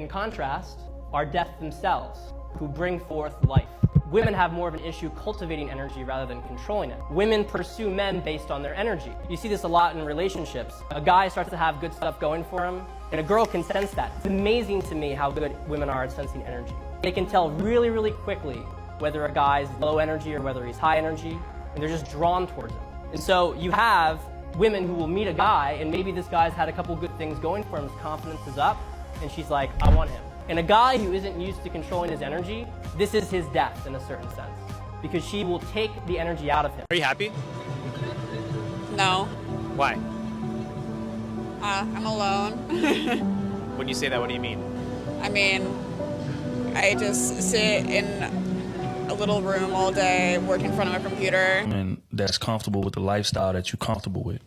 In contrast, are death themselves, who bring forth life. Women have more of an issue cultivating energy rather than controlling it. Women pursue men based on their energy. You see this a lot in relationships. A guy starts to have good stuff going for him, and a girl can sense that. It's amazing to me how good women are at sensing energy. They can tell really, really quickly whether a guy's low energy or whether he's high energy, and they're just drawn towards him. And so you have women who will meet a guy, and maybe this guy's had a couple good things going for him, his confidence is up, and she's like, I want him. And a guy who isn't used to controlling his energy, this is his death in a certain sense, because she will take the energy out of him. Are you happy? No. Why? I'm alone. When you say that, what do you mean? I mean, I just sit in a little room all day, work in front of a computer. And that's comfortable with the lifestyle that you're comfortable with.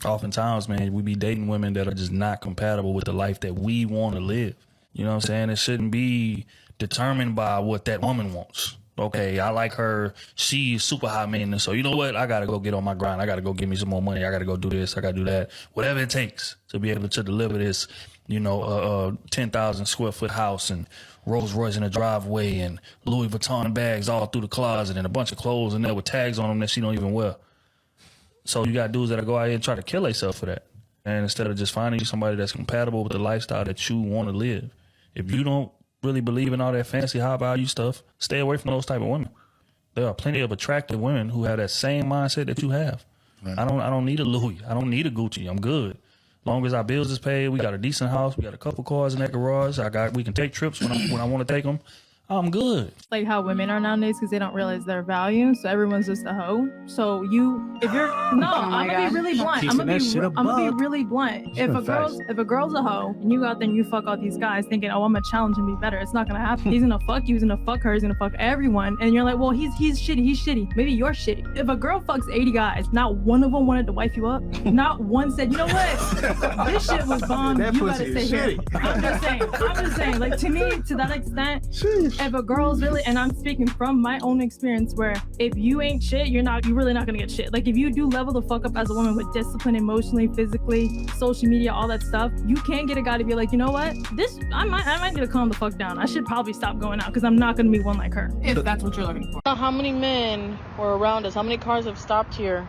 Oftentimes, man, we be dating women that are just not compatible with the life that we want to live. You know what I'm saying? It shouldn't be determined by what that woman wants. Okay, I like her. She's super high maintenance. So you know what? I got to go get on my grind. I got to go get me some more money. I got to go do this. I got to do that. Whatever it takes to be able to deliver this, 10,000 square foot house and Rolls Royce in the driveway and Louis Vuitton bags all through the closet and a bunch of clothes in there with tags on them that she don't even wear. So you got dudes that'll go out here and try to kill themselves for that. And instead of just finding you somebody that's compatible with the lifestyle that you want to live. If you don't really believe in all that fancy high value stuff, stay away from those type of women. There are plenty of attractive women who have that same mindset that you have. Right. I don't need a Louis. I don't need a Gucci. I'm good. As long as our bills is paid, we got a decent house, we got a couple cars in that garage. We can take trips when I want to take them. I'm good. Like how women are nowadays because they don't realize their value. So everyone's just a hoe. So if you're I'm gonna be really blunt. I'm gonna be really blunt. If a girl's a hoe and you go out there and you fuck all these guys thinking, oh, I'm gonna challenge and be better, it's not gonna happen. He's gonna fuck you, he's gonna fuck her, he's gonna fuck everyone, and you're like, well, he's shitty. Maybe you're shitty. If a girl fucks 80 guys, not one of them wanted to wife you up. Not one said, you know what, this shit was bomb. You gotta stay here. I'm just saying. Like to me, to that extent. If a girl's really, and I'm speaking from my own experience, where if you ain't shit, you're really not gonna get shit. Like if you do level the fuck up as a woman with discipline, emotionally, physically, social media, all that stuff, you can get a guy to be like, you know what, I might need to calm the fuck down. I should probably stop going out because I'm not gonna be one like her. If that's what you're looking for. How many men were around us? How many cars have stopped here?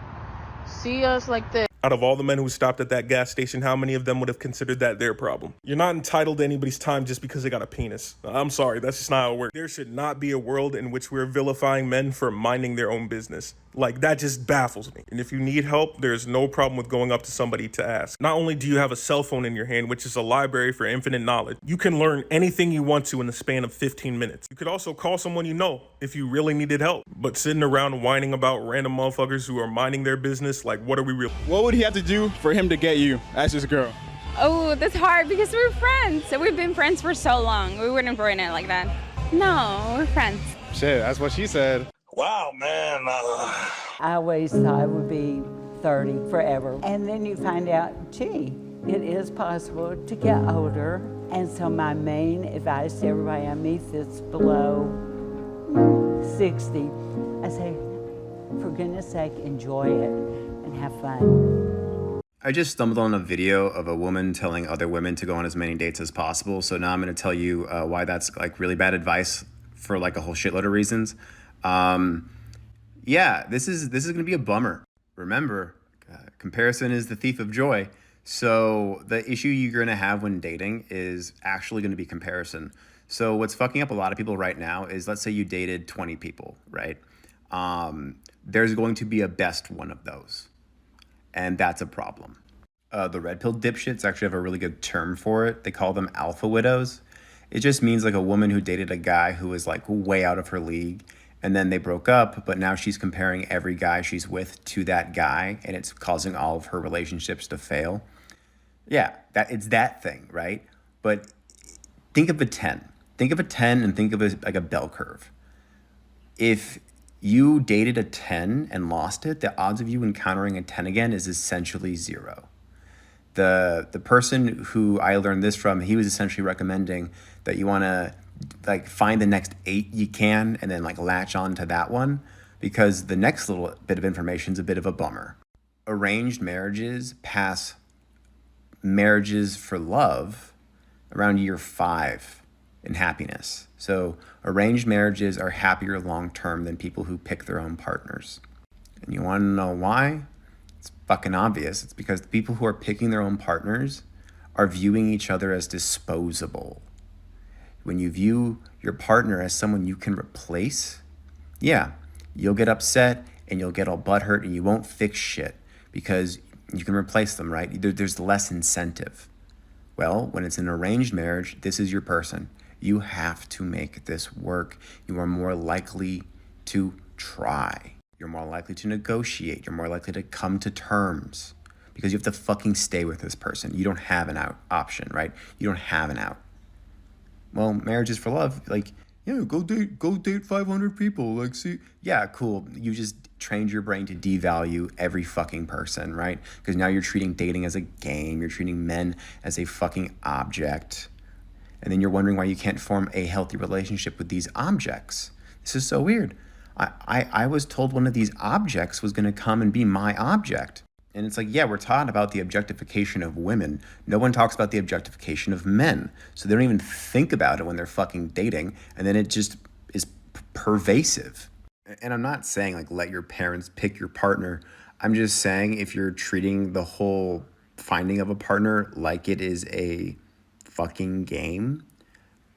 See us like this. Out of all the men who stopped at that gas station, how many of them would have considered that their problem? You're not entitled to anybody's time just because they got a penis. I'm sorry, that's just not how it works. There should not be a world in which we're vilifying men for minding their own business. Like, that just baffles me. And if you need help, there's no problem with going up to somebody to ask. Not only do you have a cell phone in your hand, which is a library for infinite knowledge, you can learn anything you want to in the span of 15 minutes. You could also call someone you know if you really needed help. But sitting around whining about random motherfuckers who are minding their business, like, what are we real? What would he have to do for him to get you as his girl? Oh, that's hard because we're friends. We've been friends for so long. We wouldn't ruin it like that. No, we're friends. Shit, that's what she said. Wow, man. I always thought it would be 30 forever. And then you find out, gee, it is possible to get older. And so my main advice to everybody I meet that's below 60, I say, for goodness sake, enjoy it and have fun. I just stumbled on a video of a woman telling other women to go on as many dates as possible. So now I'm going to tell you why that's like really bad advice for like a whole shitload of reasons. Yeah, this is going to be a bummer. Remember, comparison is the thief of joy. So the issue you're going to have when dating is actually going to be comparison. So what's fucking up a lot of people right now is, let's say you dated 20 people, right? There's going to be a best one of those. And that's a problem. The red pill dipshits actually have a really good term for it. They call them alpha widows. It just means like a woman who dated a guy who was like way out of her league, and then they broke up, but now she's comparing every guy she's with to that guy, and it's causing all of her relationships to fail. Yeah, it's that thing, right? But think of a 10. Think of a 10 and think of it like a bell curve. If you dated a 10 and lost it, the odds of you encountering a 10 again is essentially zero. The person who I learned this from, he was essentially recommending that you want to like find the next 8 you can and then like latch on to that one, because the next little bit of information is a bit of a bummer. Arranged marriages pass marriages for love around year 5 in happiness. So arranged marriages are happier long-term than people who pick their own partners. And you want to know why? It's fucking obvious. It's because the people who are picking their own partners are viewing each other as disposable. When you view your partner as someone you can replace, yeah, you'll get upset and you'll get all butthurt and you won't fix shit because you can replace them, right? There's less incentive. Well, when it's an arranged marriage, this is your person. You have to make this work. You are more likely to try. You're more likely to negotiate. You're more likely to come to terms because you have to fucking stay with this person. You don't have an out option, right? You don't have an out. Well, marriage is for love. Like, yeah, go date 500 people. Like, see, yeah, cool. You just trained your brain to devalue every fucking person, right? Because now you're treating dating as a game. You're treating men as a fucking object. And then you're wondering why you can't form a healthy relationship with these objects. This is so weird. I was told one of these objects was going to come and be my object. And it's like, yeah, we're talking about the objectification of women. No one talks about the objectification of men. So they don't even think about it when they're fucking dating. And then it just is pervasive. And I'm not saying like let your parents pick your partner. I'm just saying if you're treating the whole finding of a partner like it is a fucking game,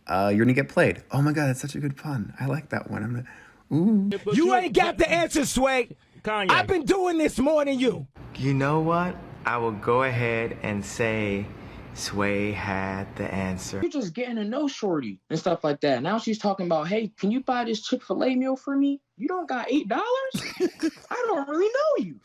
you're gonna get played. Oh my God, that's such a good pun. I like that one. I'm gonna, ooh. You ain't got the answer, Sway. Kanye. I've been doing this more than you. You know what? I will go ahead and say Sway had the answer. You're just getting to know Shorty and stuff like that. Now she's talking about, hey, can you buy this Chick-fil-A meal for me? You don't got $8? I don't really know you.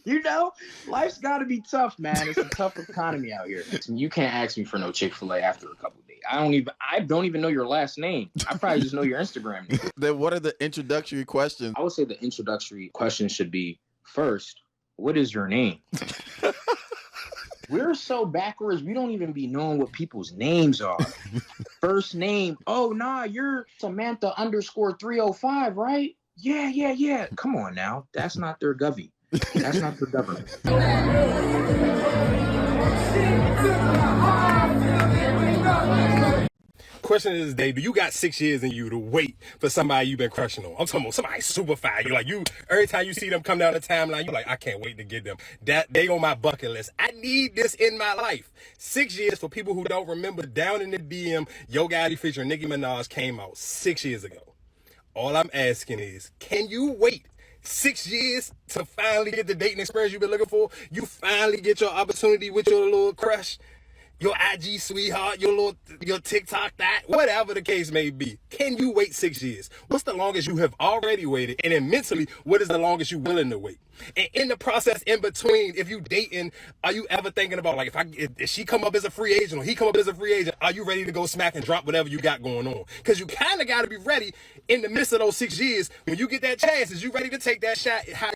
You know, life's got to be tough, man. It's a tough economy out here. You can't ask me for no Chick-fil-A after a couple of days. I don't even know your last name. I probably just know your Instagram name. Then what are the introductory questions? I would say the introductory questions should be, first, what is your name? We're so backwards, we don't even be knowing what people's names are. First name, oh, nah, you're Samantha _305, right? Yeah. Come on now. That's not their govy. That's not their government. Question is, Dave, do you got 6 years in you to wait for somebody you've been crushing on? I'm talking about somebody super fire. Every time you see them come down the timeline, you're like, I can't wait to get them. They on my bucket list. I need this in my life. 6 years, for people who don't remember, Down in the DM, Yo Gotti featuring Nicki Minaj came out 6 years ago. All I'm asking is, can you wait 6 years to finally get the dating experience you've been looking for? You finally get your opportunity with your little crush? Your IG sweetheart, your TikTok that, whatever the case may be. Can you wait 6 years? What's the longest you have already waited? And then mentally, what is the longest you're willing to wait? And in the process in between, if you dating, are you ever thinking about, like, if she come up as a free agent or he come up as a free agent, are you ready to go smack and drop whatever you got going on? Because you kind of got to be ready in the midst of those 6 years. When you get that chance, is you ready to take that shot?